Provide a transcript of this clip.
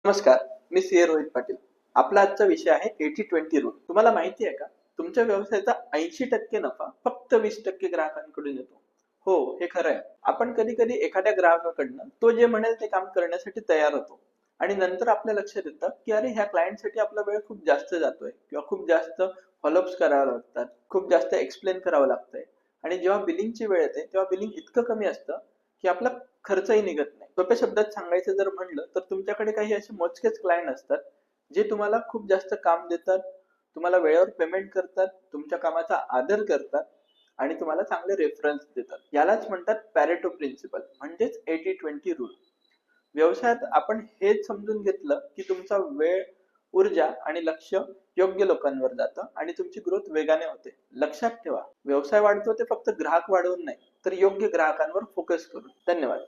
नमस्कार, मी सीए रोहित पाटील. आपला आजचा विषय आहे 80-20 रूल. तुम्हाला माहिती आहे का? तुमच्या व्यवसायाचा 80% नफा फक्त 20% ग्राहकांकडून येतो. हो, हे खरं आहे. आपण कधी-कधी एखाद्या ग्राहकाकडनं तो जे म्हणेल ते काम करण्यासाठी तयार होतो. आणि नंतर आपल्या लक्षात येतं, की अरे ह्या क्लायंटसाठी आपला वेळ खूप जास्त जातोय किंवा खूप जास्त फॉलोअप्स करावे लागतात, खूप जास्त एक्सप्लेन करावं लागतंय. आणि जेव्हा बिलिंगची वेळ येते, तेव्हा बिलिंग इतकं कमी असतं, की आपला खर्चही निघत नाही. सोप्या शब्दात सांगायचं जर म्हणलं तर तुमच्याकडे काही असे मोजकेच क्लायंट असतात जे तुम्हाला खूप जास्त काम देतात, तुम्हाला वेळेवर पेमेंट करतात, तुमच्या कामाचा आदर करतात आणि तुम्हाला चांगले रेफरन्स देतात. यालाच म्हणतात पॅरेटो प्रिन्सिपल म्हणजेच 80-20 रूल. व्यवसायात आपण हेच समजून घेतलं की तुमचा वेळ, ऊर्जा आणि लक्ष योग्य लोकांवर जातं आणि तुमची ग्रोथ वेगाने होते. लक्षात ठेवा, व्यवसाय वाढतो ते फक्त ग्राहक वाढवून नाही, तर योग्य ग्राहकांवर फोकस करून. धन्यवाद.